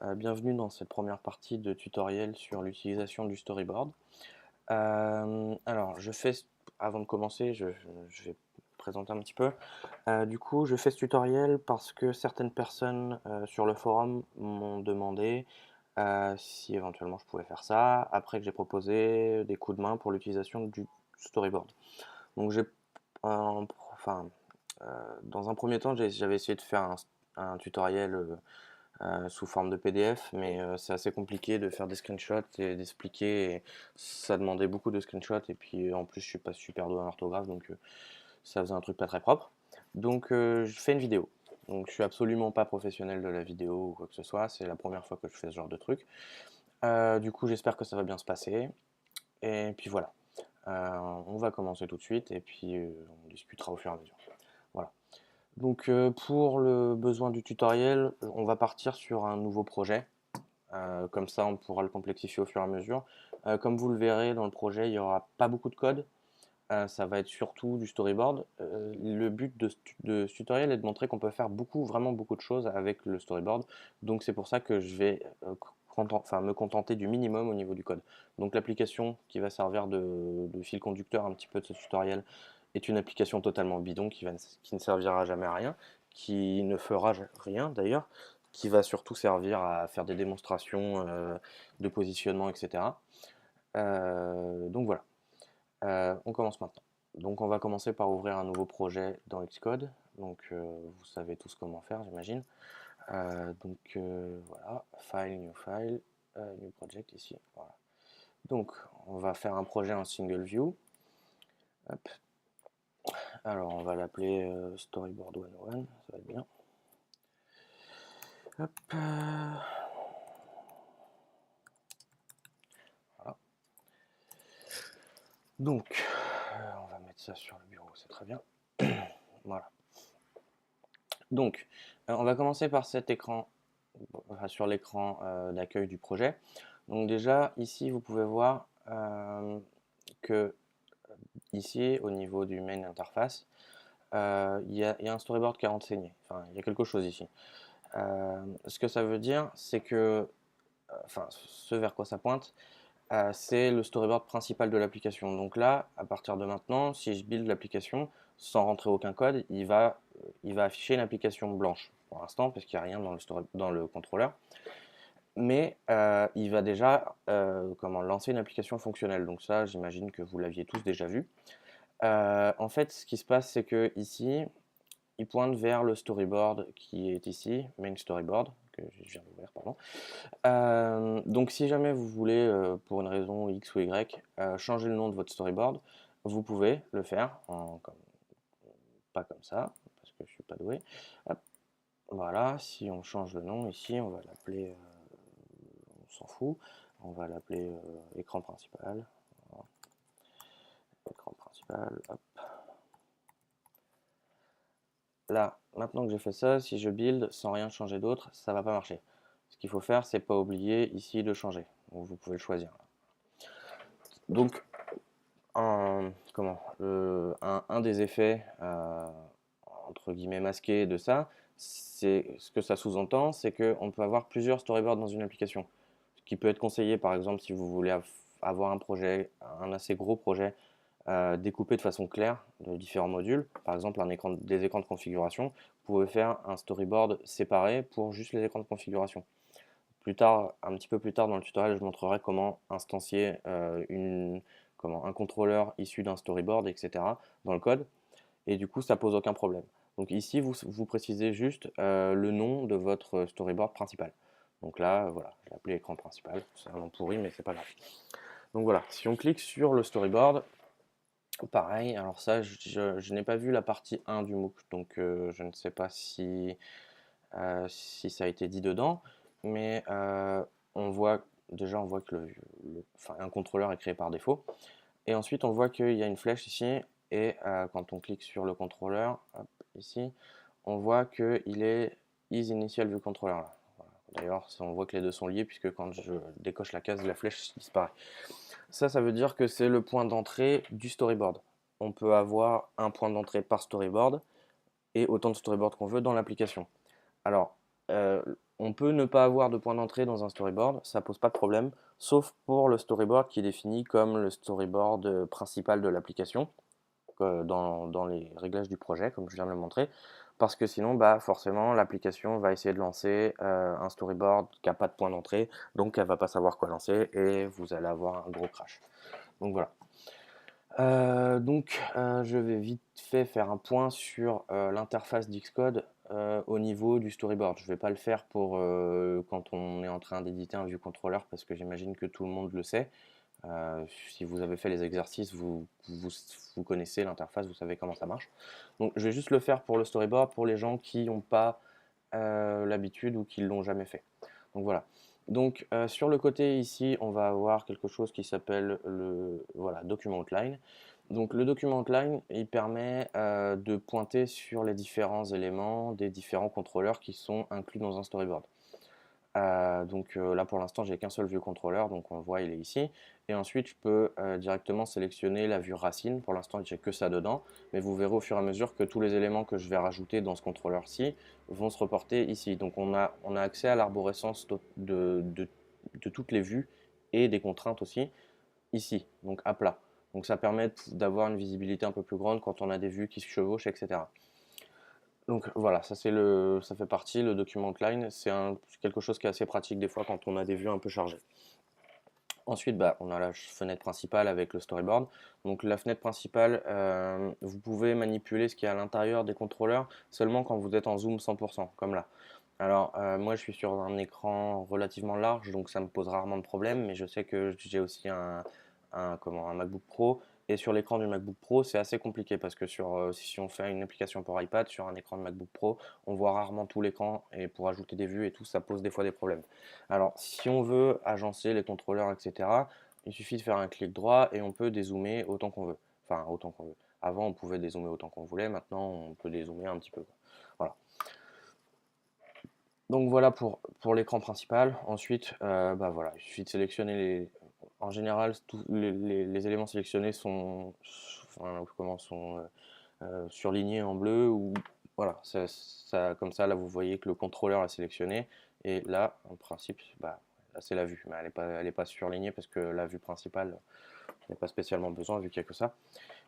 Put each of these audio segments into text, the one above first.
Bienvenue dans cette première partie de tutoriel sur l'utilisation du storyboard. Alors, avant de commencer, je vais présenter un petit peu. Du coup, je fais ce tutoriel parce que certaines personnes sur le forum m'ont demandé si éventuellement je pouvais faire ça, après que j'ai proposé des coups de main pour l'utilisation du storyboard. Donc, enfin, dans un premier temps, j'avais essayé de faire un tutoriel sous forme de PDF, mais c'est assez compliqué de faire des screenshots et d'expliquer. Et ça demandait beaucoup de screenshots, et puis en plus, je suis pas super doué en orthographe, donc ça faisait un truc pas très propre. Donc, je fais une vidéo. Donc, je suis absolument pas professionnel de la vidéo ou quoi que ce soit. C'est la première fois que je fais ce genre de truc. Du coup, j'espère que ça va bien se passer. Et puis voilà. On va commencer tout de suite, et puis on discutera au fur et à mesure. Voilà. Donc, pour le besoin du tutoriel, on va partir sur un nouveau projet. Comme ça, on pourra le complexifier au fur et à mesure. Comme vous le verrez dans le projet, il n'y aura pas beaucoup de code. Ça va être surtout du storyboard. Le but de ce tutoriel est de montrer qu'on peut faire vraiment beaucoup de choses avec le storyboard. Donc c'est pour ça que je vais me contenter du minimum au niveau du code. Donc l'application qui va servir de fil conducteur un petit peu de ce tutoriel est une application totalement bidon qui ne servira jamais à rien, qui ne fera rien d'ailleurs, qui va surtout servir à faire des démonstrations de positionnement, etc. Donc voilà. On commence maintenant. Donc on va commencer par ouvrir un nouveau projet dans Xcode. Donc vous savez tous comment faire, j'imagine. Voilà, File, New Project ici. Voilà. Donc on va faire un projet en single view. Hop. Alors on va l'appeler Storyboard 101, ça va être bien. Hop. Voilà. Donc on va mettre ça sur le bureau, c'est très bien. Voilà. Donc, on va commencer par cet écran, sur l'écran d'accueil du projet. Donc déjà, ici, vous pouvez voir que ici, au niveau du main interface, il y a un storyboard qui est renseigné. Enfin, il y a quelque chose ici. Ce que ça veut dire, c'est que, ce vers quoi ça pointe, c'est le storyboard principal de l'application. Donc là, à partir de maintenant, si je build l'application sans rentrer aucun code, il va afficher une application blanche pour l'instant parce qu'il n'y a rien dans le contrôleur. Mais il va déjà lancer une application fonctionnelle. Donc ça, j'imagine que vous l'aviez tous déjà vu. En fait, ce qui se passe, c'est que ici, il pointe vers le storyboard qui est ici, main storyboard, que je viens d'ouvrir, pardon. Donc si jamais vous voulez, pour une raison X ou Y, changer le nom de votre storyboard, vous pouvez le faire pas comme ça, parce que je suis pas doué. Hop, voilà, si on change le nom ici, on va l'appeler, on s'en fout, on va l'appeler écran principal. Voilà. Écran principal, hop. Là, maintenant que j'ai fait ça, si je build sans rien changer d'autre, ça va pas marcher. Ce qu'il faut faire, c'est pas oublier ici de changer. Donc vous pouvez le choisir. Donc un des effets entre guillemets masqués de ça, c'est ce que ça sous-entend, c'est qu'on peut avoir plusieurs storyboards dans une application. Ce qui peut être conseillé par exemple si vous voulez avoir un projet, un assez gros projet découpé de façon claire de différents modules, par exemple des écrans de configuration, vous pouvez faire un storyboard séparé pour juste les écrans de configuration. Plus tard, un petit peu plus tard dans le tutoriel, je montrerai comment instancier un contrôleur issu d'un storyboard, etc. dans le code. Et du coup, ça pose aucun problème. Donc ici, vous précisez juste le nom de votre storyboard principal. Donc là, voilà, je l'ai appelé écran principal. C'est un nom pourri, mais c'est pas grave. Donc voilà, si on clique sur le storyboard, pareil, alors ça, je n'ai pas vu la partie 1 du MOOC, donc je ne sais pas si ça a été dit dedans, mais on voit que un contrôleur est créé par défaut. Et ensuite, on voit qu'il y a une flèche ici, et quand on clique sur le contrôleur, hop, ici, on voit qu'il est isInitialViewController. Là. Voilà. D'ailleurs, on voit que les deux sont liés, puisque quand je décoche la case, la flèche disparaît. Ça veut dire que c'est le point d'entrée du storyboard. On peut avoir un point d'entrée par storyboard, et autant de storyboards qu'on veut dans l'application. Alors, on peut ne pas avoir de point d'entrée dans un storyboard, ça pose pas de problème, sauf pour le storyboard qui est défini comme le storyboard principal de l'application, dans les réglages du projet, comme je viens de le montrer, parce que sinon, bah, forcément, l'application va essayer de lancer un storyboard qui n'a pas de point d'entrée, donc elle va pas savoir quoi lancer et vous allez avoir un gros crash. Donc voilà. Je vais vite fait faire un point sur l'interface d'Xcode au niveau du storyboard. Je ne vais pas le faire pour quand on est en train d'éditer un view controller parce que j'imagine que tout le monde le sait. Si vous avez fait les exercices, vous connaissez l'interface, vous savez comment ça marche. Donc je vais juste le faire pour le storyboard pour les gens qui n'ont pas l'habitude ou qui ne l'ont jamais fait. Donc voilà. Donc sur le côté ici, on va avoir quelque chose qui s'appelle le voilà, document outline. Donc le document outline, il permet de pointer sur les différents éléments des différents contrôleurs qui sont inclus dans un storyboard. Là pour l'instant j'ai qu'un seul view controller, donc on le voit, il est ici. Et ensuite je peux directement sélectionner la vue racine. Pour l'instant j'ai que ça dedans, mais vous verrez au fur et à mesure que tous les éléments que je vais rajouter dans ce contrôleur-ci vont se reporter ici. Donc on a accès à l'arborescence de toutes les vues et des contraintes aussi ici, donc à plat. Donc ça permet d'avoir une visibilité un peu plus grande quand on a des vues qui se chevauchent, etc. Donc voilà, ça fait partie, le document outline, c'est quelque chose qui est assez pratique des fois quand on a des vues un peu chargées. Ensuite, bah, on a la fenêtre principale avec le storyboard. Donc la fenêtre principale, vous pouvez manipuler ce qui est à l'intérieur des contrôleurs seulement quand vous êtes en zoom 100%, comme là. Alors moi je suis sur un écran relativement large, donc ça me pose rarement de problème, mais je sais que j'ai aussi un MacBook Pro, et sur l'écran du MacBook Pro c'est assez compliqué parce que si on fait une application pour iPad, sur un écran de MacBook Pro, on voit rarement tout l'écran, et pour ajouter des vues et tout, ça pose des fois des problèmes. Alors si on veut agencer les contrôleurs, etc., il suffit de faire un clic droit et on peut dézoomer autant qu'on veut. Enfin, autant qu'on veut. Avant, on pouvait dézoomer autant qu'on voulait, maintenant on peut dézoomer un petit peu. Voilà. Donc voilà pour l'écran principal. Ensuite, bah voilà, il suffit de sélectionner en général, tous les éléments sélectionnés sont surlignés en bleu, ou voilà, comme ça, là vous voyez que le contrôleur est sélectionné, et là, en principe, bah, là c'est la vue, mais elle est pas surlignée parce que la vue principale n'a pas spécialement besoin vu qu'il n'y a que ça.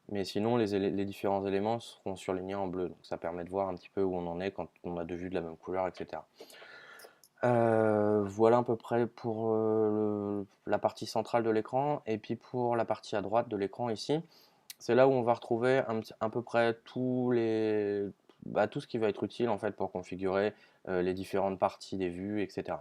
Mais sinon, les différents éléments seront surlignés en bleu, donc ça permet de voir un petit peu où on en est quand on a deux vues de la même couleur, etc. Voilà à peu près pour la partie centrale de l'écran. Et puis pour la partie à droite de l'écran ici, c'est là où on va retrouver à peu près tout ce qui va être utile en fait pour configurer les différentes parties des vues, etc.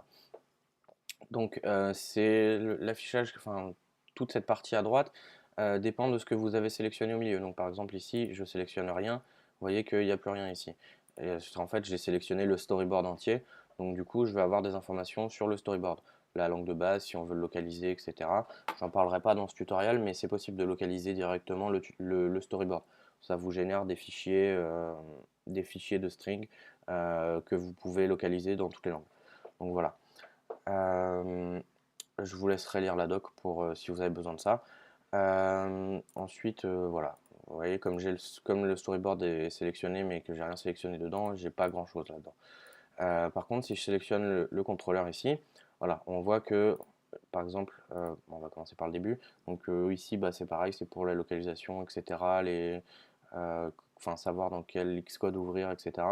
Donc c'est l'affichage, enfin toute cette partie à droite dépend de ce que vous avez sélectionné au milieu. Donc par exemple ici, je sélectionne rien, vous voyez qu'il n'y a plus rien ici. Et en fait, j'ai sélectionné le storyboard entier, donc du coup, je vais avoir des informations sur le storyboard. La langue de base, si on veut le localiser, etc. J'en parlerai pas dans ce tutoriel, mais c'est possible de localiser directement le storyboard. Ça vous génère des fichiers de string que vous pouvez localiser dans toutes les langues. Donc voilà. Euh, je vous laisserai lire la doc pour si vous avez besoin de ça. Ensuite, voilà. Vous voyez, comme le storyboard est sélectionné mais que j'ai rien sélectionné dedans, j'ai pas grand chose là-dedans. Par contre, si je sélectionne le contrôleur ici, voilà, on voit que, par exemple, on va commencer par le début. Donc ici, bah, c'est pareil, c'est pour la localisation, etc. Enfin, savoir dans quel Xcode ouvrir, etc.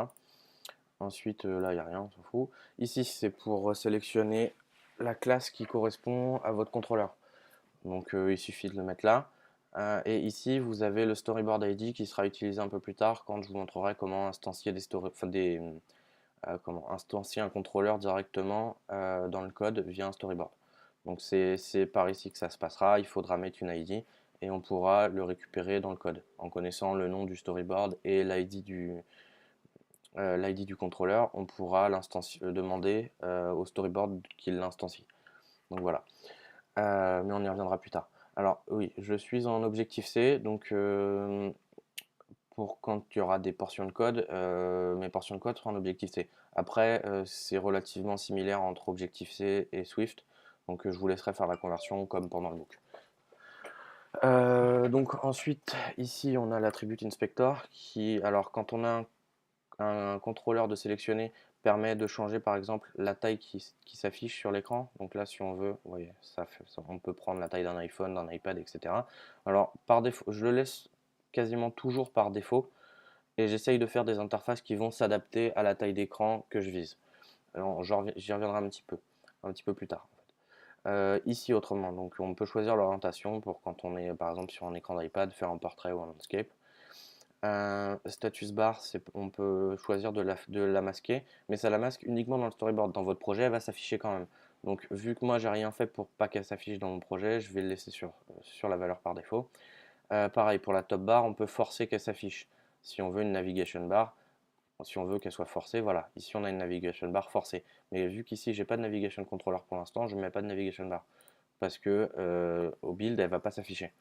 Ensuite, là, il n'y a rien, on s'en fout. Ici, c'est pour sélectionner la classe qui correspond à votre contrôleur. Donc, il suffit de le mettre là. Et ici, vous avez le storyboard ID qui sera utilisé un peu plus tard quand je vous montrerai comment instancier comment instancier un contrôleur directement dans le code via un storyboard. Donc, c'est par ici que ça se passera. Il faudra mettre une ID et on pourra le récupérer dans le code en connaissant le nom du storyboard et l'ID du contrôleur. On pourra demander au storyboard qu'il l'instancie. Donc voilà. Mais on y reviendra plus tard. Alors oui, je suis en Objective-C, donc pour quand il y aura des portions de code, mes portions de code seront en Objective-C. Après, c'est relativement similaire entre Objective-C et Swift, donc je vous laisserai faire la conversion comme pendant le MOOC. Donc ensuite, ici on a l'attribute inspector qui, alors quand on a un contrôleur de sélectionner, permet de changer par exemple la taille qui s'affiche sur l'écran. Donc là, si on veut, vous voyez, on peut prendre la taille d'un iPhone, d'un iPad, etc. Alors par défaut, je le laisse quasiment toujours par défaut et j'essaye de faire des interfaces qui vont s'adapter à la taille d'écran que je vise. Alors j'y reviendrai un petit peu plus tard. Ici autrement, donc on peut choisir l'orientation pour quand on est par exemple sur un écran d'iPad, faire un portrait ou un landscape. Status bar, on peut choisir de la masquer, mais ça la masque uniquement dans le storyboard. Dans votre projet, elle va s'afficher quand même. Donc vu que moi j'ai rien fait pour pas qu'elle s'affiche dans mon projet, je vais le laisser sur la valeur par défaut. Pareil pour la top bar, on peut forcer qu'elle s'affiche. Si on veut une navigation bar, si on veut qu'elle soit forcée, voilà. Ici on a une navigation bar forcée. Mais vu qu'ici j'ai pas de navigation controller pour l'instant, je ne mets pas de navigation bar. Parce que au build, elle va pas s'afficher.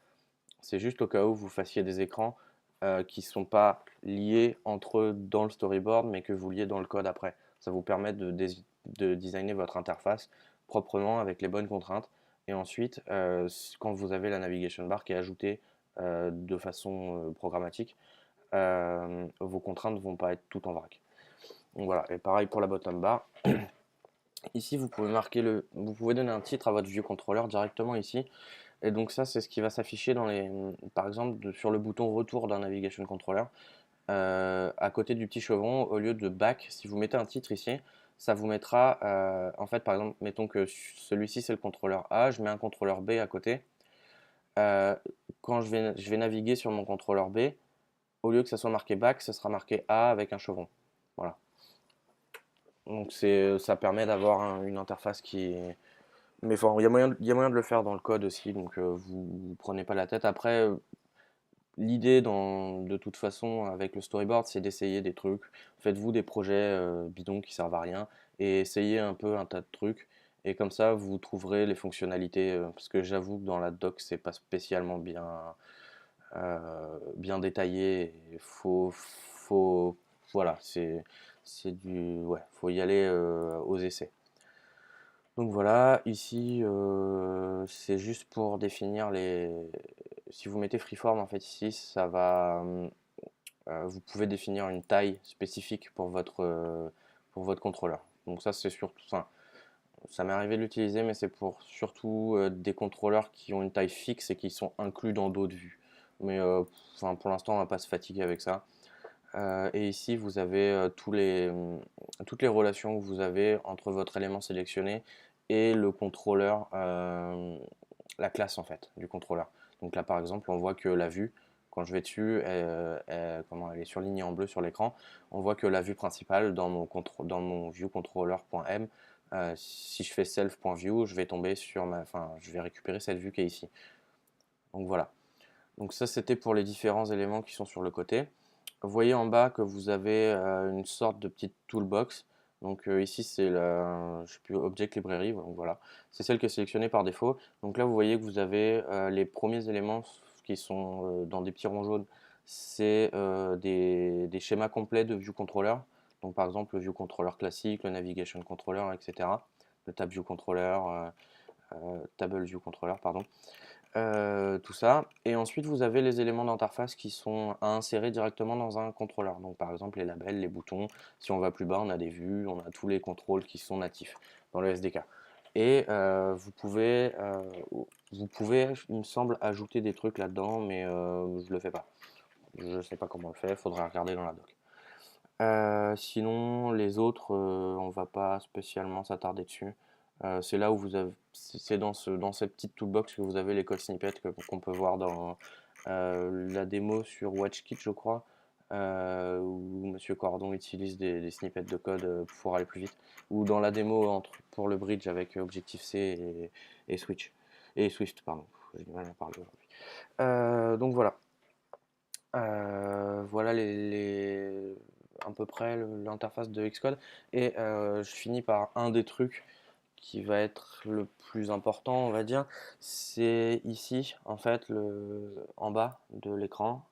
C'est juste au cas où vous fassiez des écrans qui ne sont pas liés entre eux dans le storyboard, mais que vous liez dans le code après. Ça vous permet de designer votre interface proprement avec les bonnes contraintes. Et ensuite, quand vous avez la navigation bar qui est ajoutée de façon programmatique, vos contraintes ne vont pas être toutes en vrac. Donc voilà, et pareil pour la bottom bar. Ici, vous pouvez donner un titre à votre view controller directement ici. Et donc ça, c'est ce qui va s'afficher par exemple, sur le bouton retour d'un navigation controller. À côté du petit chevron, au lieu de back, si vous mettez un titre ici, ça vous mettra, en fait, par exemple, mettons que celui-ci c'est le contrôleur A, je mets un contrôleur B à côté. Euh, Quand je vais naviguer sur mon contrôleur B, au lieu que ça soit marqué back, ça sera marqué A avec un chevron. Voilà. Donc ça permet d'avoir une interface qui est... Mais enfin, il y a moyen de le faire dans le code aussi, donc vous prenez pas la tête. Après, l'idée, de toute façon, avec le storyboard, c'est d'essayer des trucs. Faites-vous des projets bidons qui servent à rien et essayez un peu un tas de trucs. Et comme ça, vous trouverez les fonctionnalités. Parce que j'avoue que dans la doc, c'est pas spécialement bien détaillé. Voilà, ouais, faut y aller aux essais. Donc voilà, ici, c'est juste pour définir si vous mettez freeform, en fait, ici, vous pouvez définir une taille spécifique pour votre contrôleur. Donc ça, c'est surtout ça. Ça m'est arrivé de l'utiliser, mais c'est pour surtout des contrôleurs qui ont une taille fixe et qui sont inclus dans d'autres vues. Mais enfin, pour l'instant, on va pas se fatiguer avec ça. Et ici, vous avez toutes les relations que vous avez entre votre élément sélectionné et le contrôleur, la classe en fait du contrôleur. Donc là, par exemple, on voit que la vue, quand je vais dessus, elle est surlignée en bleu sur l'écran. On voit que la vue principale dans mon viewcontroller.m, si je fais self.view, je vais tomber je vais récupérer cette vue qui est ici. Donc voilà. Donc ça, c'était pour les différents éléments qui sont sur le côté. Vous voyez en bas que vous avez une sorte de petite toolbox. Donc ici, c'est je sais plus, Object Library. Donc voilà, c'est celle qui est sélectionnée par défaut. Donc là, vous voyez que vous avez les premiers éléments qui sont dans des petits ronds jaunes. C'est des schémas complets de view controller. Donc par exemple, le view controller classique, le navigation controller, etc. Le tab view controller, table view controller, pardon. Tout ça. Et ensuite, vous avez les éléments d'interface qui sont à insérer directement dans un contrôleur. Donc, par exemple, les labels, les boutons. Si on va plus bas, on a des vues, on a tous les contrôles qui sont natifs dans le SDK. Et vous pouvez, il me semble, ajouter des trucs là-dedans, mais je le fais pas. Je sais pas comment on le fait, il faudra regarder dans la doc. Sinon, les autres, on va pas spécialement s'attarder dessus. C'est là où c'est dans cette petite toolbox que vous avez les code snippets qu'on peut voir dans la démo sur WatchKit, je crois, où Monsieur Cordon utilise des snippets de code pour aller plus vite, ou dans la démo pour le bridge avec Objective-C et Switch et Swift, pardon. J'ai du mal à parler aujourd'hui. Donc voilà. Voilà à peu près l'interface de Xcode. Et je finis par un des trucs qui va être le plus important, on va dire. C'est ici, en fait, en bas de l'écran.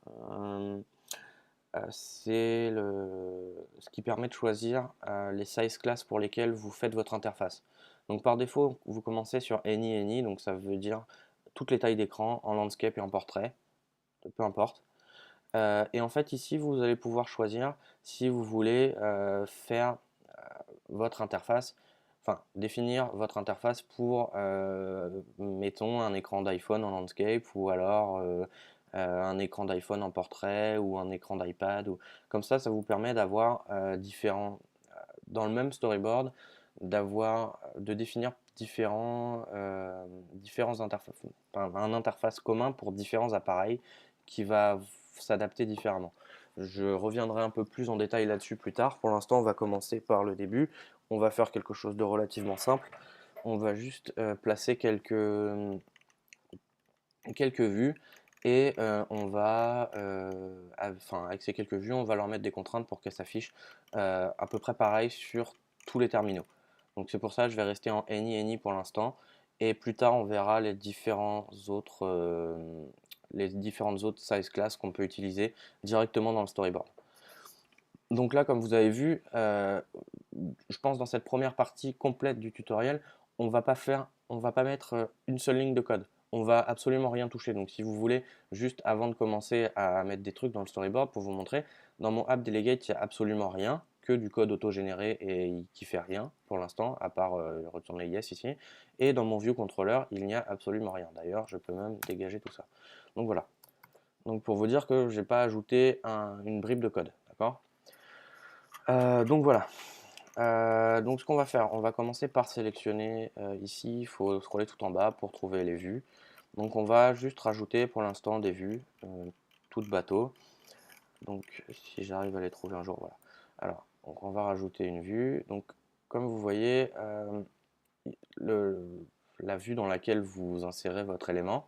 C'est ce qui permet de choisir les size class pour lesquels vous faites votre interface. Donc par défaut, vous commencez sur Any, donc ça veut dire toutes les tailles d'écran en landscape et en portrait, peu importe. Et en fait, ici, vous allez pouvoir choisir si vous voulez faire votre interface, enfin définir votre interface pour, mettons, un écran d'iPhone en landscape ou alors un écran d'iPhone en portrait ou un écran d'iPad. Comme ça vous permet d'avoir dans le même storyboard, de définir différents interfaces, enfin, un interface commun pour différents appareils qui va s'adapter différemment. Je reviendrai un peu plus en détail là-dessus plus tard. Pour l'instant, on va commencer par le début. On va faire quelque chose de relativement simple. On va juste placer quelques vues et avec ces quelques vues, on va leur mettre des contraintes pour qu'elles s'affichent à peu près pareil sur tous les terminaux. Donc c'est pour ça que je vais rester en any pour l'instant et plus tard on verra les différentes autres size classes qu'on peut utiliser directement dans le storyboard. Donc là, comme vous avez vu, je pense dans cette première partie complète du tutoriel, on va pas mettre une seule ligne de code. On va absolument rien toucher. Donc si vous voulez, juste avant de commencer à mettre des trucs dans le storyboard pour vous montrer, dans mon app delegate, il n'y a absolument rien, que du code auto-généré et qui fait rien pour l'instant, à part retourner yes ici. Et dans mon view controller, il n'y a absolument rien. D'ailleurs, je peux même dégager tout ça. Donc voilà. Donc pour vous dire que je n'ai pas ajouté une bribe de code. D'accord. Donc voilà. Donc ce qu'on va faire, on va commencer par sélectionner ici, il faut scroller tout en bas pour trouver les vues. Donc on va juste rajouter pour l'instant des vues, toutes bateau. Donc si j'arrive à les trouver un jour, voilà. Alors, donc on va rajouter une vue. Donc comme vous voyez, la vue dans laquelle vous insérez votre élément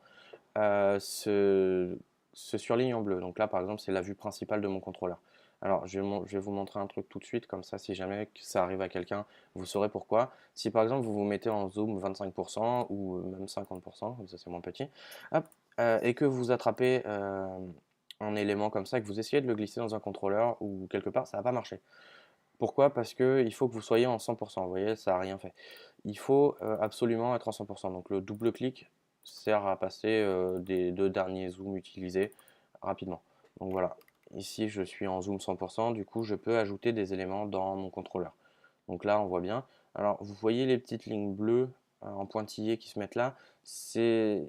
se surligne en bleu. Donc là par exemple c'est la vue principale de mon contrôleur. Alors je vais vous montrer un truc tout de suite, comme ça si jamais ça arrive à quelqu'un, vous saurez pourquoi. Si par exemple vous vous mettez en zoom 25% ou même 50%, comme ça c'est moins petit, hop, et que vous attrapez un élément comme ça, que vous essayez de le glisser dans un contrôleur ou quelque part, ça va pas marcher. Pourquoi? Parce qu'il faut que vous soyez en 100%, vous voyez, ça n'a rien fait. Il faut absolument être en 100%. Donc le double-clic sert à passer des deux derniers zooms utilisés rapidement. Donc voilà, ici je suis en zoom 100%, du coup je peux ajouter des éléments dans mon contrôleur. Donc là on voit bien. Alors vous voyez les petites lignes bleues en pointillés qui se mettent là, c'est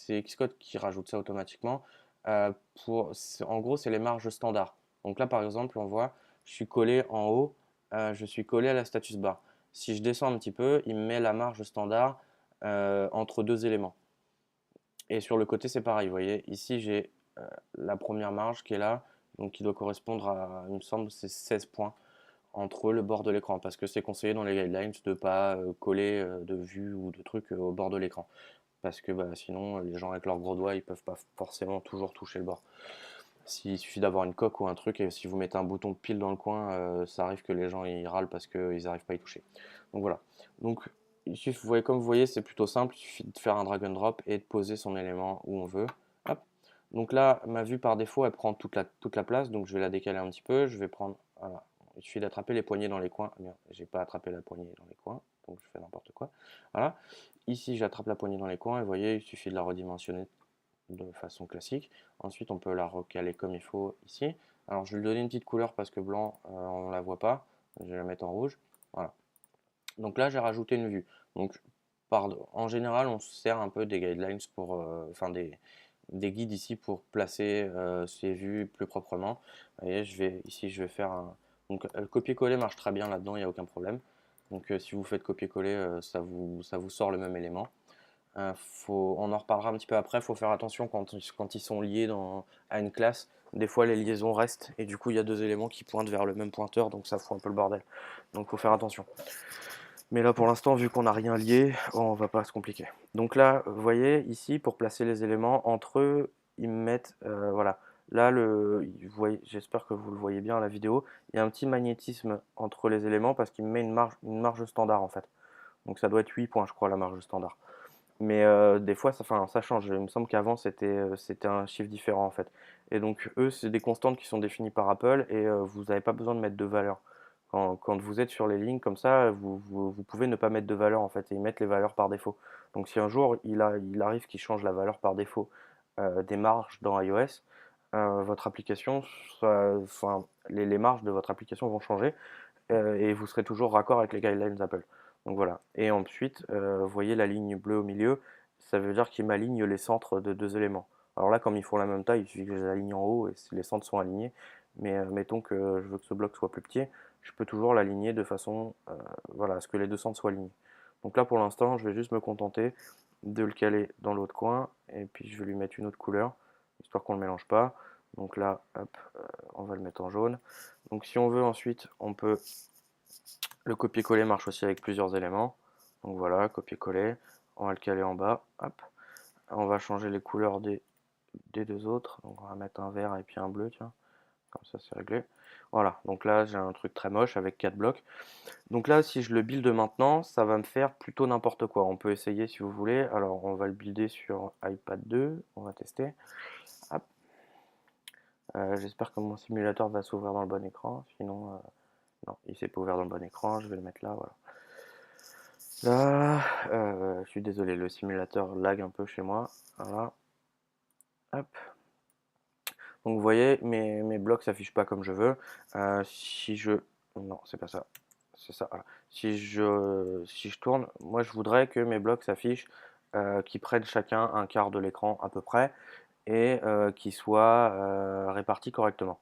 Xcode qui rajoute ça automatiquement. En gros c'est les marges standards. Donc là par exemple on voit je suis collé en haut, je suis collé à la status bar. Si je descends un petit peu, il me met la marge standard entre deux éléments. Et sur le côté, c'est pareil. Vous voyez, ici, j'ai la première marge qui est là, donc qui doit correspondre à, il me semble, c'est 16 points entre le bord de l'écran, parce que c'est conseillé dans les guidelines de ne pas coller de vue ou de trucs au bord de l'écran. Parce que sinon, les gens avec leurs gros doigts, ils peuvent pas forcément toujours toucher le bord. S'il suffit d'avoir une coque ou un truc, et si vous mettez un bouton pile dans le coin, ça arrive que les gens ils râlent parce qu'ils n'arrivent pas à y toucher. Donc voilà. Donc comme vous voyez, c'est plutôt simple. Il suffit de faire un drag and drop et de poser son élément où on veut. Hop. Donc là, ma vue par défaut, elle prend toute la place. Donc je vais la décaler un petit peu. Je vais prendre. Voilà. Il suffit d'attraper les poignées dans les coins. Ah, merde, j'ai pas attrapé la poignée dans les coins. Donc je fais n'importe quoi. Voilà. Ici, j'attrape la poignée dans les coins. Et vous voyez, il suffit de la redimensionner de façon classique. Ensuite, on peut la recaler comme il faut ici. Alors, je vais lui donner une petite couleur parce que blanc, on ne la voit pas. Je vais la mettre en rouge. Voilà. Donc là, j'ai rajouté une vue. Donc, en général, on se sert un peu des guidelines enfin des guides ici pour placer ces vues plus proprement. Vous voyez, ici, je vais faire un. Donc, le copier-coller marche très bien là-dedans, il n'y a aucun problème. Donc, si vous faites copier-coller, ça vous sort le même élément. On en reparlera un petit peu après, il faut faire attention quand ils sont liés à une classe. Des fois les liaisons restent et du coup il y a deux éléments qui pointent vers le même pointeur, donc ça fout un peu le bordel. Donc il faut faire attention. Mais là pour l'instant, vu qu'on n'a rien lié, on va pas se compliquer. Donc là, vous voyez ici, pour placer les éléments entre eux, ils me mettent, voilà. Là, j'espère que vous le voyez bien à la vidéo, il y a un petit magnétisme entre les éléments parce qu'il me met une marge standard en fait. Donc ça doit être 8 points, je crois, la marge standard. Mais des fois, ça change. Il me semble qu'avant, c'était un chiffre différent en fait. Et donc, eux, c'est des constantes qui sont définies par Apple et vous n'avez pas besoin de mettre de valeur. Quand vous êtes sur les lignes comme ça, vous pouvez ne pas mettre de valeur en fait et mettre les valeurs par défaut. Donc, si un jour il arrive qu'il change la valeur par défaut des marges dans iOS, votre application, enfin, les marges de votre application vont changer et vous serez toujours raccord avec les guidelines Apple. Donc voilà. Et ensuite, vous voyez la ligne bleue au milieu, ça veut dire qu'il m'aligne les centres de deux éléments. Alors là, comme ils font la même taille, il suffit que je les aligne en haut et si les centres sont alignés. Mais mettons que je veux que ce bloc soit plus petit, je peux toujours l'aligner de façon voilà, à ce que les deux centres soient alignés. Donc là, pour l'instant, je vais juste me contenter de le caler dans l'autre coin et puis je vais lui mettre une autre couleur, histoire qu'on ne le mélange pas. Donc là, hop, on va le mettre en jaune. Donc si on veut ensuite, on peut le copier-coller marche aussi avec plusieurs éléments. Donc voilà, copier-coller, on va le caler en bas, hop. On va changer les couleurs des deux autres. Donc on va mettre un vert et puis un bleu, tiens. Comme ça c'est réglé. Voilà, donc là j'ai un truc très moche avec 4 blocs. Donc là si je le build maintenant, ça va me faire plutôt n'importe quoi. On peut essayer si vous voulez. Alors on va le builder sur iPad 2, on va tester. Hop. J'espère que mon simulateur va s'ouvrir dans le bon écran. Sinon, non, il s'est pas ouvert dans le bon écran. Je vais le mettre là, voilà. Là, je suis désolé, le simulateur lag un peu chez moi. Voilà. Hop. Donc vous voyez, mes blocs s'affichent pas comme je veux. Si je... Non, c'est pas ça. C'est ça, voilà. Si je tourne, moi je voudrais que mes blocs s'affichent, qui prennent chacun un quart de l'écran à peu près, et qui soient répartis correctement.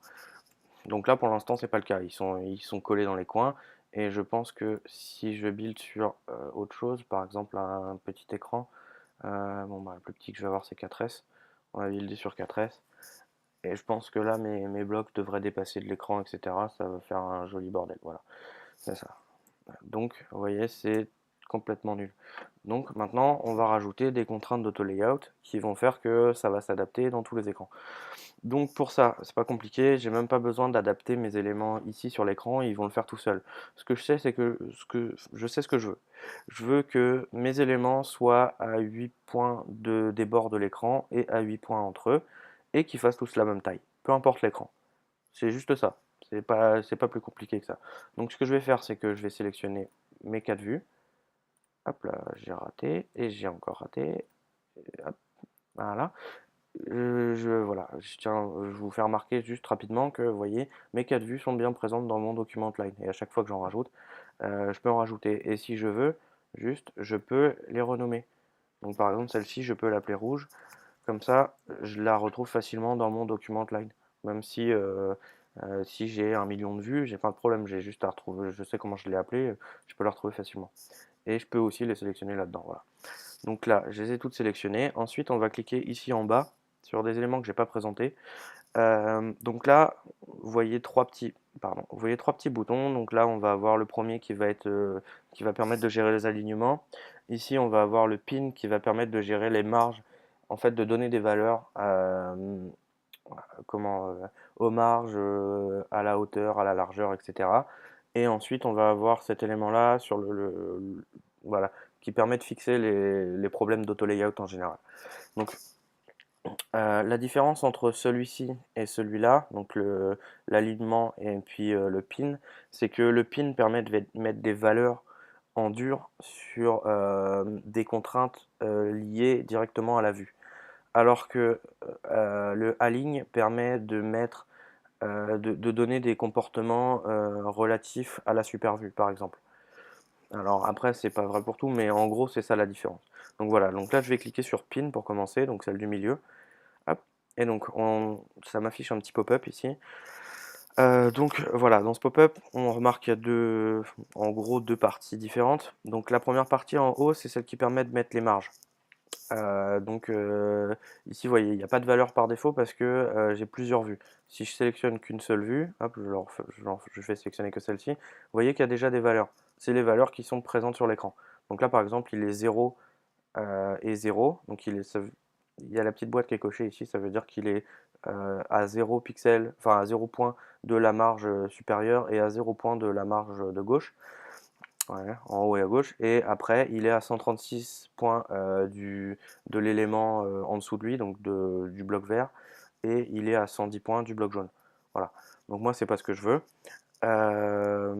Donc là pour l'instant c'est pas le cas, ils sont collés dans les coins, et je pense que si je build sur autre chose, par exemple un petit écran, bon bah le plus petit que je vais avoir c'est 4S, on va builder sur 4S, et je pense que là mes blocs devraient dépasser de l'écran, etc. Ça va faire un joli bordel, voilà, c'est ça. Donc, vous voyez, c'est complètement nul. Donc maintenant, on va rajouter des contraintes d'auto-layout qui vont faire que ça va s'adapter dans tous les écrans. Donc pour ça, c'est pas compliqué, j'ai même pas besoin d'adapter mes éléments ici sur l'écran, ils vont le faire tout seuls. Ce que je sais, c'est que je sais ce que je veux. Je veux que mes éléments soient à 8 points des bords de l'écran et à 8 points entre eux, et qu'ils fassent tous la même taille, peu importe l'écran. C'est juste ça. C'est pas plus compliqué que ça. Donc ce que je vais faire, c'est que je vais sélectionner mes 4 vues. Hop là, j'ai raté, et j'ai encore raté. Hop, voilà. Voilà, je tiens, je vous fais remarquer juste rapidement que, vous voyez, mes 4 vues sont bien présentes dans mon document outline. Et à chaque fois que j'en rajoute, je peux en rajouter. Et si je veux, juste, je peux les renommer. Donc par exemple, celle-ci, je peux l'appeler rouge. Comme ça, je la retrouve facilement dans mon document outline. Même si j'ai 1 million de vues, j'ai pas de problème. J'ai juste à retrouver, je sais comment je l'ai appelé, je peux la retrouver facilement. Et je peux aussi les sélectionner là-dedans. Voilà. Donc là, je les ai toutes sélectionnées. Ensuite, on va cliquer ici en bas sur des éléments que j'ai pas présentés. Donc là, vous voyez vous voyez trois petits boutons. Donc là, on va avoir le premier qui va permettre de gérer les alignements. Ici, on va avoir le pin qui va permettre de gérer les marges, en fait, de donner des valeurs aux marges, à la hauteur, à la largeur, etc. Et ensuite, on va avoir cet élément-là sur voilà, qui permet de fixer les problèmes d'auto-layout en général. Donc, la différence entre celui-ci et celui-là, donc l'alignement et puis le pin, c'est que le pin permet de mettre des valeurs en dur sur des contraintes liées directement à la vue. Alors que le align permet de donner des comportements relatifs à la supervue, par exemple. Alors après, c'est pas vrai pour tout, mais en gros, c'est ça la différence. Donc voilà, donc là, je vais cliquer sur Pin pour commencer, donc celle du milieu. Hop. Et donc, ça m'affiche un petit pop-up ici. Donc voilà, dans ce pop-up, on remarque qu'il y a en gros deux parties différentes. Donc la première partie en haut, c'est celle qui permet de mettre les marges. Ici, vous voyez, il n'y a pas de valeur par défaut parce que j'ai plusieurs vues. Si je sélectionne qu'une seule vue, hop, je fais sélectionner que celle-ci, vous voyez qu'il y a déjà des valeurs. C'est les valeurs qui sont présentes sur l'écran. Donc là, par exemple, il est 0 et 0. Donc il y a la petite boîte qui est cochée ici, ça veut dire qu'il est à 0 pixel, enfin à 0 point de la marge supérieure et à 0 point de la marge de gauche. Ouais, en haut et à gauche, et après il est à 136 points de l'élément en dessous de lui, donc du bloc vert, et il est à 110 points du bloc jaune. Voilà, donc moi c'est pas ce que je veux. Euh,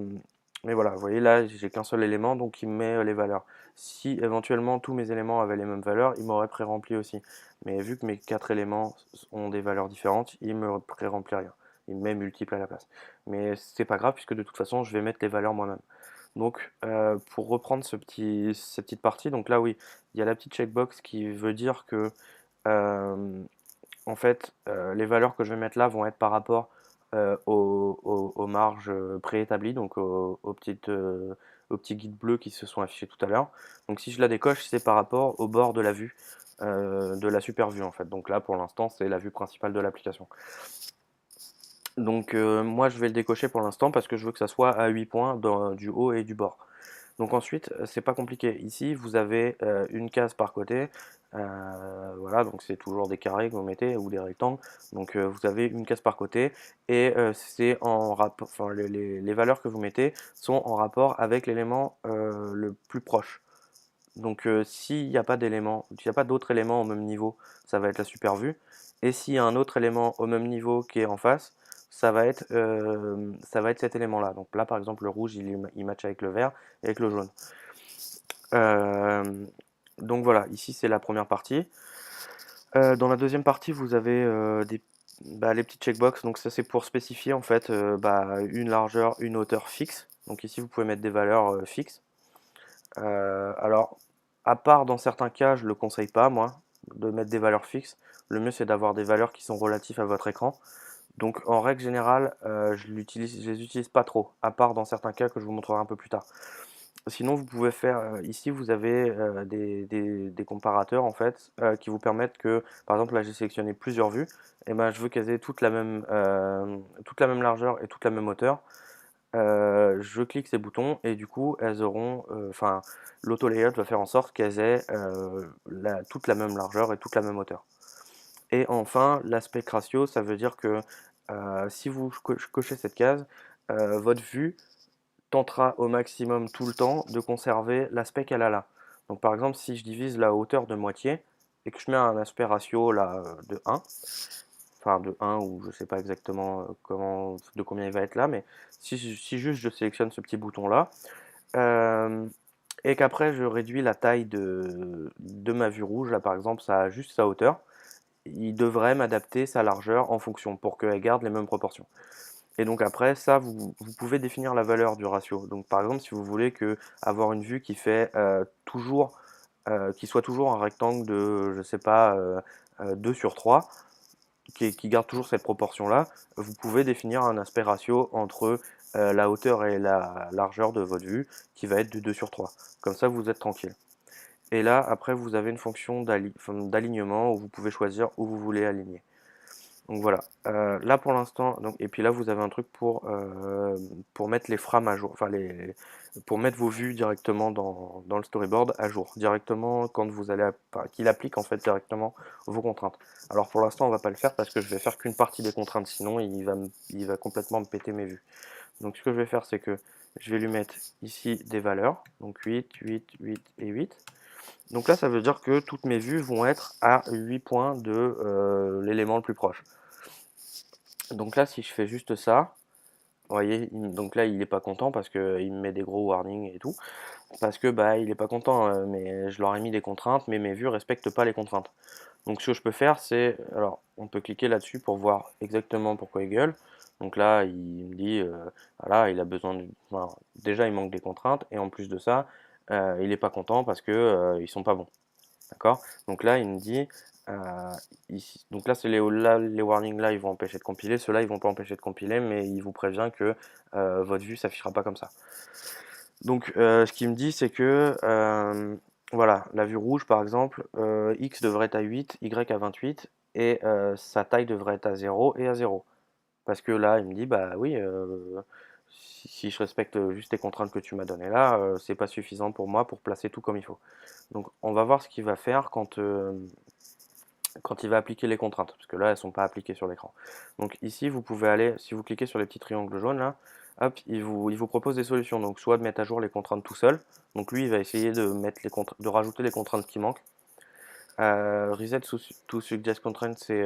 mais voilà, vous voyez là j'ai qu'un seul élément, donc il me met les valeurs. Si éventuellement tous mes éléments avaient les mêmes valeurs, il m'aurait pré-rempli aussi. Mais vu que mes 4 éléments ont des valeurs différentes, il me pré-remplit rien. il met multiple à la place. Mais c'est pas grave puisque de toute façon je vais mettre les valeurs moi-même. Donc pour reprendre cette petite partie, donc là oui, il y a la petite checkbox qui veut dire que euh, en fait les valeurs que je vais mettre là vont être par rapport aux marges préétablies, donc aux petits guides bleus qui se sont affichés tout à l'heure. Donc si je la décoche, c'est par rapport au bord de la vue, de la super vue en fait. Donc là pour l'instant c'est la vue principale de l'application. Donc moi je vais le décocher pour l'instant parce que je veux que ça soit à 8 points du haut et du bord. Donc ensuite, c'est pas compliqué. Ici, vous avez une case par côté. Voilà, donc c'est toujours des carrés que vous mettez ou des rectangles. Donc vous avez une case par côté et c'est en rapport. Enfin, les valeurs que vous mettez sont en rapport avec l'élément le plus proche. Donc s'il n'y a pas d'élément, s'il n'y a pas d'autre élément au même niveau, ça va être la super vue. Et s'il y a un autre élément au même niveau qui est en face, ça va être cet élément-là. Donc là, par exemple, le rouge, il match avec le vert et avec le jaune. Euh, donc voilà, ici c'est la première partie. Dans la deuxième partie, vous avez les petites checkbox. Donc ça c'est pour spécifier en fait une largeur, une hauteur fixe. Donc ici vous pouvez mettre des valeurs fixes. Alors, à part dans certains cas, je ne le conseille pas moi, de mettre des valeurs fixes. Le mieux c'est d'avoir des valeurs qui sont relatives à votre écran. Donc en règle générale, je les utilise pas trop, à part dans certains cas que je vous montrerai un peu plus tard. Sinon, vous pouvez faire, ici vous avez des comparateurs en fait qui vous permettent que, par exemple là j'ai sélectionné plusieurs vues, et ben je veux qu'elles aient toute la même largeur et toute la même hauteur. Je clique ces boutons et du coup elles auront, enfin l'auto layout va faire en sorte qu'elles aient toute la même largeur et toute la même hauteur. Et enfin l'aspect ratio, ça veut dire que si vous cochez cette case, votre vue tentera au maximum tout le temps de conserver l'aspect qu'elle a là. Donc par exemple, si je divise la hauteur de moitié et que je mets un aspect ratio là de 1, enfin de 1 ou je sais pas exactement de combien il va être là, mais si juste je sélectionne ce petit bouton là, euh, et qu'après je réduis la taille de ma vue rouge, là par exemple ça a juste sa hauteur, il devrait m'adapter sa largeur en fonction pour qu'elle garde les mêmes proportions. Et donc après, ça, vous pouvez définir la valeur du ratio. Donc par exemple, si vous voulez avoir une vue qui fait qui soit toujours un rectangle de, je sais pas, 2 sur 3, qui garde toujours cette proportion-là, vous pouvez définir un aspect ratio entre la hauteur et la largeur de votre vue, qui va être de 2 sur 3. Comme ça, vous êtes tranquille. Et là, après, vous avez une fonction d'alignement où vous pouvez choisir où vous voulez aligner. Donc voilà, là pour l'instant, et puis là vous avez un truc pour mettre les frames à jour, enfin pour mettre vos vues directement dans le storyboard à jour, directement quand vous allez, enfin, qu'il applique en fait directement vos contraintes. Alors pour l'instant on va pas le faire parce que je vais faire qu'une partie des contraintes, sinon il va complètement me péter mes vues. Donc ce que je vais faire c'est que je vais lui mettre ici des valeurs, donc 8, 8, 8 et 8. Donc là, ça veut dire que toutes mes vues vont être à 8 points de l'élément le plus proche. Donc là, si je fais juste ça, vous voyez, donc là, il n'est pas content parce qu'il me met des gros warnings et tout. Parce que bah, il n'est pas content, mais je leur ai mis des contraintes, mais mes vues ne respectent pas les contraintes. Donc ce que je peux faire, c'est, alors, on peut cliquer là-dessus pour voir exactement pourquoi il gueule. Donc là, il me dit, voilà, il a besoin de, enfin, déjà, il manque des contraintes, et en plus de ça, il n'est pas content parce que ils sont pas bons. D'accord? Donc là, il me dit, ici, donc là, les warnings là, ils vont empêcher de compiler. Ceux-là, ils vont pas empêcher de compiler, mais il vous prévient que votre vue s'affichera pas comme ça. Donc, ce qu'il me dit, c'est que, voilà, la vue rouge, par exemple, X devrait être à 8, Y à 28, et sa taille devrait être à 0 et à 0. Parce que là, il me dit, bah oui, si je respecte juste les contraintes que tu m'as données là, c'est pas suffisant pour moi pour placer tout comme il faut. Donc on va voir ce qu'il va faire quand il va appliquer les contraintes, parce que là, elles ne sont pas appliquées sur l'écran. Donc ici, vous pouvez aller, si vous cliquez sur les petits triangles jaunes là, hop, il vous propose des solutions. Donc soit de mettre à jour les contraintes tout seul, donc lui, il va essayer de rajouter les contraintes qui manquent. Reset to suggest constraints, c'est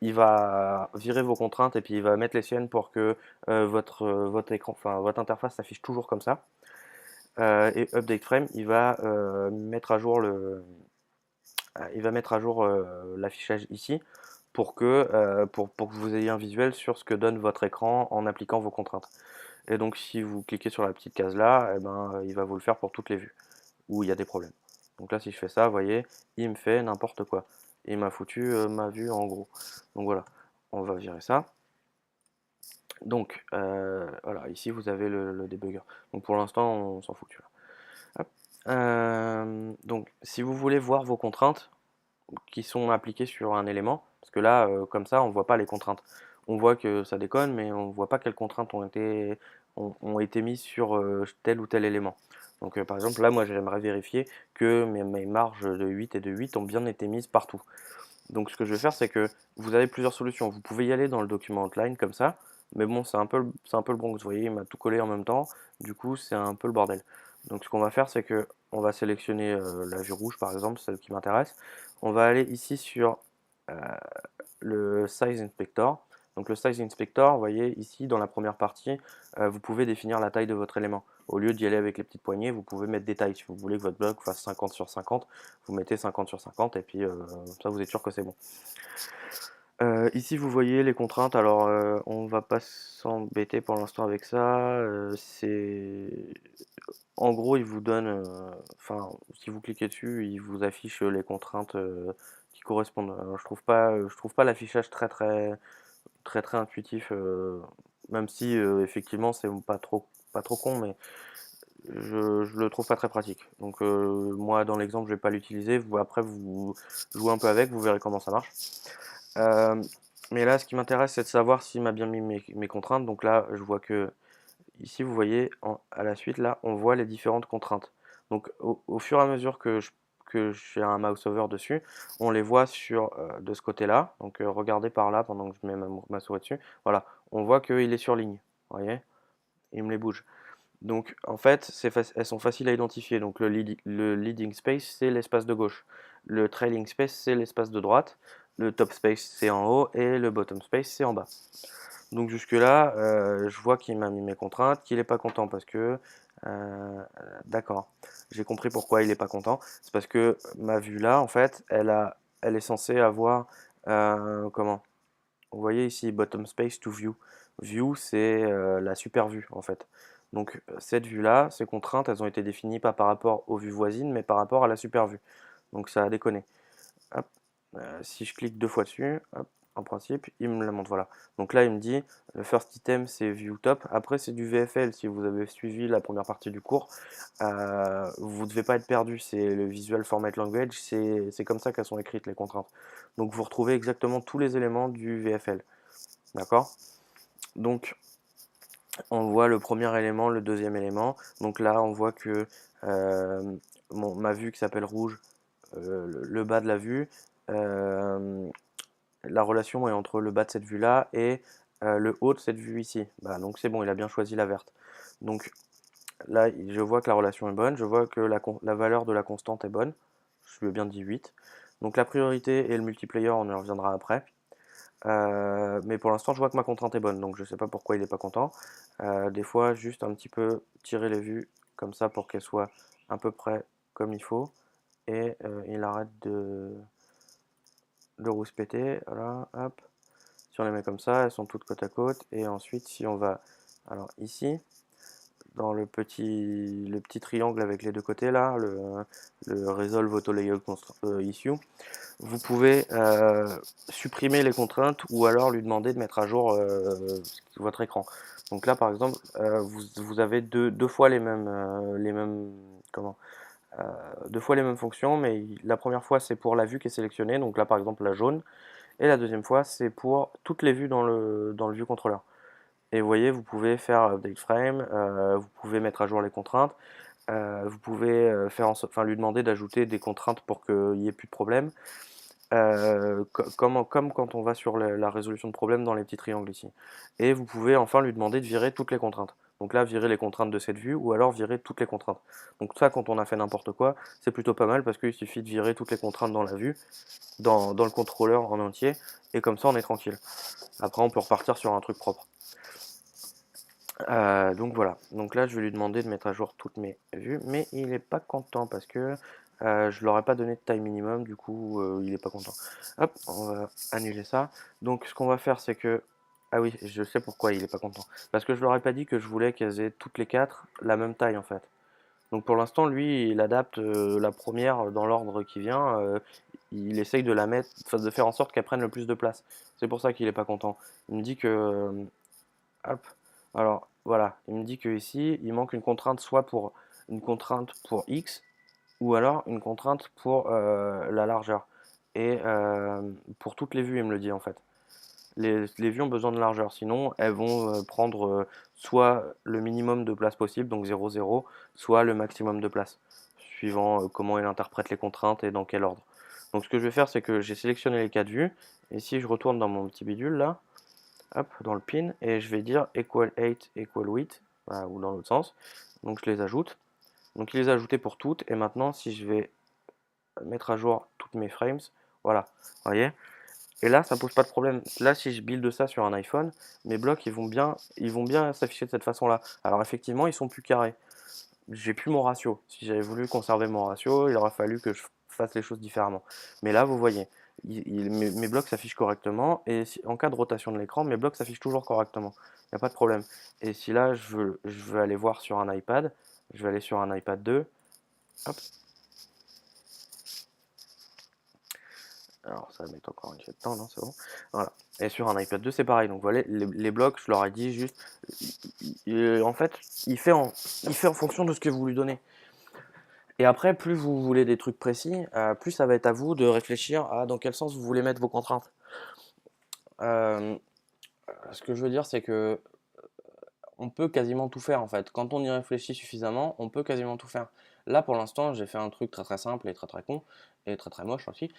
il va virer vos contraintes et puis il va mettre les siennes pour que votre écran, enfin votre interface s'affiche toujours comme ça. Et update frame, il va mettre à jour l'affichage ici pour que vous ayez un visuel sur ce que donne votre écran en appliquant vos contraintes. Et donc si vous cliquez sur la petite case là, eh ben, il va vous le faire pour toutes les vues où il y a des problèmes. Donc là si je fais ça, vous voyez, il me fait n'importe quoi. Il m'a foutu ma vue en gros. Donc voilà, on va virer ça. Donc voilà, ici vous avez le debugger. Donc pour l'instant on s'en fout. Hop. Donc si vous voulez voir vos contraintes qui sont appliquées sur un élément, parce que là comme ça on voit pas les contraintes. On voit que ça déconne, mais on voit pas quelles contraintes ont été mises sur tel ou tel élément. Donc par exemple là moi j'aimerais vérifier que mes marges de 8 et de 8 ont bien été mises partout. Donc ce que je vais faire, c'est que vous avez plusieurs solutions. Vous pouvez y aller dans le document outline comme ça, mais bon, c'est un peu le Bronx. Vous voyez, il m'a tout collé en même temps. Du coup, c'est un peu le bordel. Donc ce qu'on va faire, c'est que on va sélectionner la vue rouge, par exemple, celle qui m'intéresse. On va aller ici sur euh, le Size Inspector. Donc le Size Inspector, vous voyez ici dans la première partie, vous pouvez définir la taille de votre élément. Au lieu d'y aller avec les petites poignées, vous pouvez mettre des tailles. Si vous voulez que votre bloc fasse 50 sur 50, vous mettez 50 sur 50 et puis ça vous êtes sûr que c'est bon. Ici vous voyez les contraintes, alors on va pas s'embêter pour l'instant avec ça. En gros il vous donne, enfin si vous cliquez dessus, il vous affiche les contraintes qui correspondent. Je trouve pas l'affichage très intuitif, même si effectivement c'est pas trop con, mais je le trouve pas très pratique. Donc moi dans l'exemple je vais pas l'utiliser. Après vous jouez un peu avec, vous verrez comment ça marche. Euh, mais là ce qui m'intéresse c'est de savoir s'il m'a bien mis mes contraintes. Donc là je vois que ici vous voyez à la suite là on voit les différentes contraintes. Donc au fur et à mesure que j'ai un mouse over dessus, on les voit de ce côté-là. Donc regardez par là pendant que je mets ma souris dessus. Voilà, on voit qu'il est sur ligne. Vous voyez, il me les bouge. Donc en fait, elles sont faciles à identifier. Donc le leading space, c'est l'espace de gauche. Le trailing space, c'est l'espace de droite. Le top space, c'est en haut. Et le bottom space, c'est en bas. Donc jusque-là, je vois qu'il m'a mis mes contraintes, qu'il n'est pas content parce que... d'accord, j'ai compris pourquoi il n'est pas content. C'est parce que ma vue là, en fait, elle est censée avoir... comment? Vous voyez ici, bottom space to view. View, c'est la super vue, en fait. Donc cette vue-là, ces contraintes, elles ont été définies pas par rapport aux vues voisines, mais par rapport à la super vue. Donc ça a déconné. Hop. Si je clique deux fois dessus, hop, en principe, il me la montre. Voilà. Donc là, il me dit, le first item, c'est view top. Après, c'est du VFL. Si vous avez suivi la première partie du cours, vous ne devez pas être perdu. C'est le Visual Format Language. C'est comme ça qu'elles sont écrites, les contraintes. Donc vous retrouvez exactement tous les éléments du VFL. D'accord? Donc, on voit le premier élément, le deuxième élément. Donc là, on voit que ma vue qui s'appelle rouge, le bas de la vue, la relation est entre le bas de cette vue-là et le haut de cette vue ici. Bah, donc c'est bon, il a bien choisi la verte. Donc là, je vois que la relation est bonne, je vois que la valeur de la constante est bonne. Je lui ai bien dit 8. Donc la priorité et le multiplayer, on y reviendra après. Mais pour l'instant, je vois que ma contrainte est bonne, donc je sais pas pourquoi il est pas content. Des fois, juste un petit peu tirer les vues comme ça pour qu'elles soient à peu près comme il faut. Et il arrête de rouspéter. Voilà, hop. Si on les met comme ça, elles sont toutes côte à côte. Et ensuite, si on va, alors ici, dans le petit triangle avec les deux côtés là, le Resolve Auto Layout Issue, vous pouvez supprimer les contraintes ou alors lui demander de mettre à jour votre écran. Donc là par exemple, vous avez deux fois comment, deux fois les mêmes fonctions, mais la première fois c'est pour la vue qui est sélectionnée, donc là par exemple la jaune, et la deuxième fois c'est pour toutes les vues dans le view controller. Et vous voyez, vous pouvez faire update frame, vous pouvez mettre à jour les contraintes, vous pouvez lui demander d'ajouter des contraintes pour qu'il n'y ait plus de problème. Comme quand on va sur la résolution de problème dans les petits triangles ici. Et vous pouvez enfin lui demander de virer toutes les contraintes. Donc là, virer les contraintes de cette vue ou alors virer toutes les contraintes. Donc ça, quand on a fait n'importe quoi, c'est plutôt pas mal parce qu'il suffit de virer toutes les contraintes dans la vue, dans le contrôleur en entier, et comme ça, on est tranquille. Après, on peut repartir sur un truc propre. Donc voilà, donc là je vais lui demander de mettre à jour toutes mes vues, mais il n'est pas content parce que Je leur ai pas donné de taille minimum, du coup il est pas content. Hop, on va annuler ça. Donc ce qu'on va faire, c'est que... Ah oui, je sais pourquoi il est pas content. Parce que je leur ai pas dit que je voulais qu'elles aient toutes les quatre la même taille en fait. Donc pour l'instant, lui, il adapte la première dans l'ordre qui vient. Il essaye de la mettre, enfin, de faire en sorte qu'elle prenne le plus de place. C'est pour ça qu'il est pas content. Il me dit que, hop, alors voilà, il me dit que ici, il manque une contrainte, soit pour une contrainte pour x, ou alors une contrainte pour la largeur. Et pour toutes les vues, il me le dit en fait. Les vues ont besoin de largeur, sinon elles vont prendre soit le minimum de place possible, donc 0, 0, soit le maximum de place, suivant comment il interprète les contraintes et dans quel ordre. Donc ce que je vais faire, c'est que j'ai sélectionné les quatre vues, et si je retourne dans mon petit bidule là, hop, dans le pin, et je vais dire equal 8, equal 8, voilà, ou dans l'autre sens, donc je les ajoute. Donc il les a ajoutées pour toutes, et maintenant si je vais mettre à jour toutes mes frames, voilà, vous voyez. Et là, ça pose pas de problème. Là, si je build ça sur un iPhone, mes blocs, ils vont bien s'afficher de cette façon-là. Alors effectivement, ils sont plus carrés. J'ai plus mon ratio. Si j'avais voulu conserver mon ratio, il aurait fallu que je fasse les choses différemment. Mais là, vous voyez, mes blocs s'affichent correctement. Et en cas de rotation de l'écran, mes blocs s'affichent toujours correctement. Il n'y a pas de problème. Et si là, je veux aller voir sur un iPad, je vais aller sur un iPad 2. Hop. Alors ça va mettre encore une fois de temps, non, c'est bon. Voilà. Et sur un iPad 2, c'est pareil. Donc voilà, les blocs, je leur ai dit juste. En fait, il fait en fonction de ce que vous lui donnez. Et après, plus vous voulez des trucs précis, plus ça va être à vous de réfléchir à dans quel sens vous voulez mettre vos contraintes. Euh, Ce que je veux dire, c'est que on peut quasiment tout faire en fait. Quand on y réfléchit suffisamment, on peut quasiment tout faire. Là, pour l'instant, j'ai fait un truc très très simple et très très con et très très moche aussi.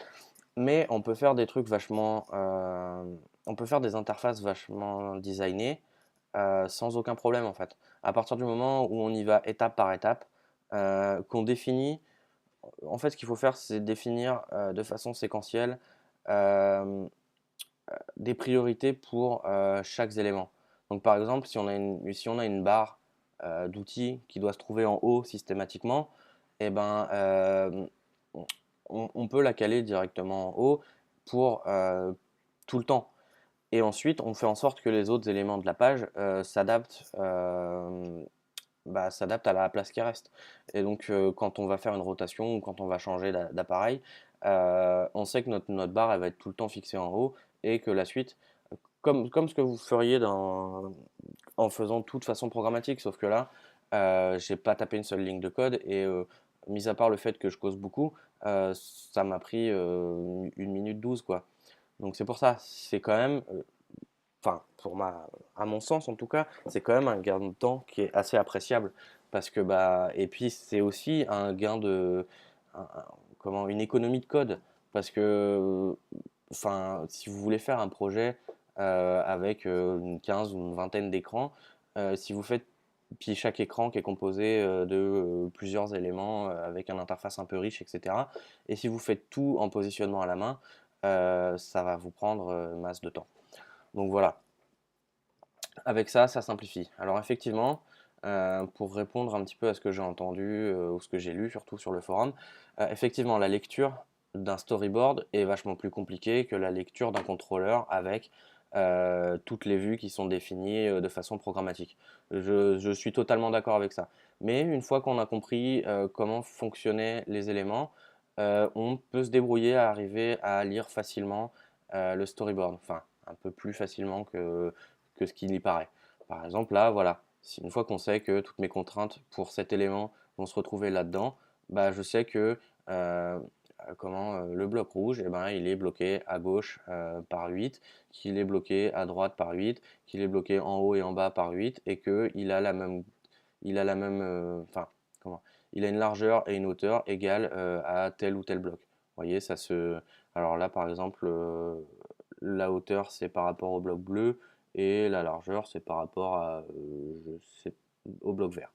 Mais on peut faire des trucs vachement, on peut faire des interfaces vachement designées sans aucun problème en fait. À partir du moment où on y va étape par étape, qu'on définit, en fait ce qu'il faut faire c'est définir de façon séquentielle euh, des priorités pour chaque élément. Donc par exemple si on a une barre d'outils qui doit se trouver en haut systématiquement, et ben on peut la caler directement en haut pour tout le temps. Et ensuite, on fait en sorte que les autres éléments de la page s'adaptent à la place qui reste. Et donc, quand on va faire une rotation ou quand on va changer d'appareil, on sait que notre barre elle va être tout le temps fixée en haut et que la suite, comme ce que vous feriez en faisant tout de façon programmatique, sauf que là, j'ai pas tapé une seule ligne de code et mis à part le fait que je cause beaucoup, ça m'a pris 1 minute 12 quoi. Donc c'est pour ça, c'est quand même, enfin à mon sens en tout cas, c'est quand même un gain de temps qui est assez appréciable parce que bah et puis c'est aussi un gain de, comment, une économie de code parce que enfin si vous voulez faire un projet avec une 15 ou une vingtaine d'écrans, si vous faites puis chaque écran qui est composé de plusieurs éléments avec une interface un peu riche, etc. Et si vous faites tout en positionnement à la main, ça va vous prendre masse de temps. Donc voilà, avec ça, ça simplifie. Alors effectivement, pour répondre un petit peu à ce que j'ai entendu ou ce que j'ai lu, surtout sur le forum, effectivement, la lecture d'un storyboard est vachement plus compliquée que la lecture d'un contrôleur avec toutes les vues qui sont définies de façon programmatique. Je suis totalement d'accord avec ça. Mais une fois qu'on a compris comment fonctionnaient les éléments, on peut se débrouiller à arriver à lire facilement le storyboard. Enfin, un peu plus facilement que ce qu'il y paraît. Par exemple, là, voilà, si une fois qu'on sait que toutes mes contraintes pour cet élément vont se retrouver là-dedans, bah, je sais que le bloc rouge, eh ben, il est bloqué à gauche par 8, qu'il est bloqué à droite par 8, qu'il est bloqué en haut et en bas par 8, et qu'il a il a la même, enfin, comment, il a une largeur et une hauteur égale à tel ou tel bloc. Vous voyez, ça se, alors là, par exemple, la hauteur c'est par rapport au bloc bleu et la largeur c'est par rapport au bloc vert.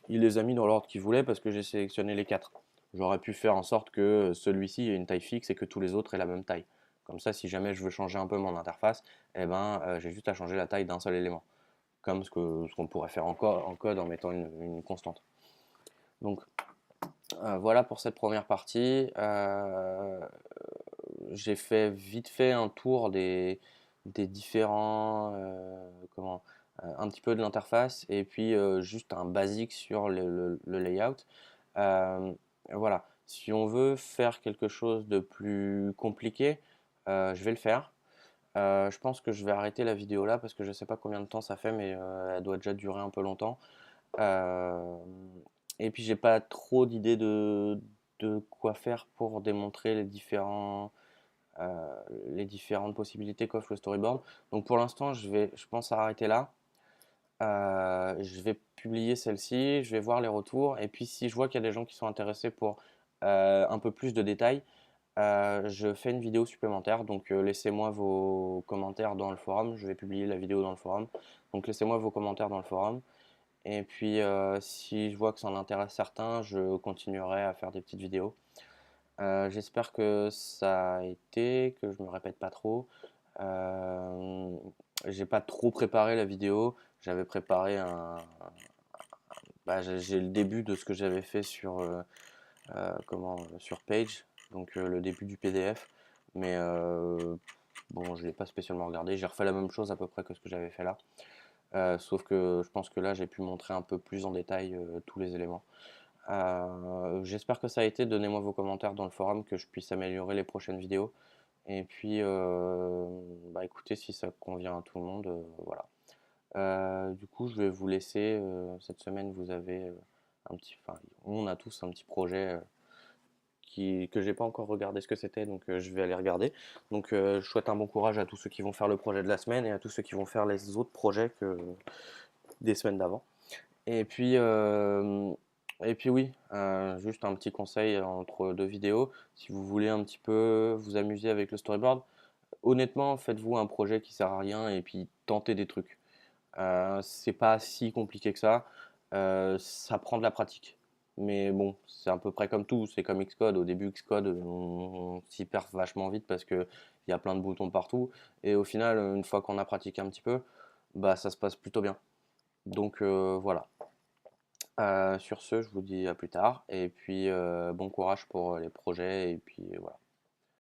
Il les a mis dans l'ordre qu'il voulait parce que j'ai sélectionné les quatre. J'aurais pu faire en sorte que celui-ci ait une taille fixe et que tous les autres aient la même taille. Comme ça, si jamais je veux changer un peu mon interface, eh ben, j'ai juste à changer la taille d'un seul élément. Comme ce qu'on pourrait faire en code en mettant une constante. Donc Voilà pour cette première partie. J'ai fait vite fait un tour des différents, un petit peu de l'interface et puis juste un basique sur le layout. Euh, voilà, si on veut faire quelque chose de plus compliqué, je vais le faire. Je pense que je vais arrêter la vidéo là parce que je sais pas combien de temps ça fait, mais elle doit déjà durer un peu longtemps. Euh, et puis j'ai pas trop d'idées de quoi faire pour démontrer les différentes possibilités qu'offre le storyboard. Donc pour l'instant, je pense arrêter là. Je vais publier celle-ci, je vais voir les retours, et puis si je vois qu'il y a des gens qui sont intéressés pour un peu plus de détails, je fais une vidéo supplémentaire. Donc laissez-moi vos commentaires dans le forum. Je vais publier la vidéo dans le forum. Donc laissez-moi vos commentaires dans le forum. Et puis si je vois que ça en intéresse certains, je continuerai à faire des petites vidéos. J'espère que ça a été, que je me répète pas trop. Euh, j'ai pas trop préparé la vidéo. J'avais préparé j'ai le début de ce que j'avais fait sur Page, donc le début du PDF. Mais bon, je l'ai pas spécialement regardé. J'ai refait la même chose à peu près que ce que j'avais fait là. Sauf que je pense que là, j'ai pu montrer un peu plus en détail tous les éléments. J'espère que ça a été. Donnez-moi vos commentaires dans le forum, que je puisse améliorer les prochaines vidéos. Et puis, écoutez, si ça convient à tout le monde, voilà. Du coup, je vais vous laisser. Cette semaine, vous avez enfin, on a tous un petit projet que j'ai pas encore regardé ce que c'était, donc je vais aller regarder. Donc, je souhaite un bon courage à tous ceux qui vont faire le projet de la semaine et à tous ceux qui vont faire les autres projets des semaines d'avant. Et puis, oui, juste un petit conseil entre deux vidéos. Si vous voulez un petit peu vous amuser avec le storyboard, honnêtement, faites-vous un projet qui sert à rien et puis tentez des trucs. C'est pas si compliqué que ça. Ça prend de la pratique. Mais bon, c'est à peu près comme tout. C'est comme Xcode. Au début, Xcode, on s'y perd vachement vite parce qu'il y a plein de boutons partout. Et au final, une fois qu'on a pratiqué un petit peu, bah, ça se passe plutôt bien. Donc voilà. Sur ce, je vous dis à plus tard et puis bon courage pour les projets et puis voilà.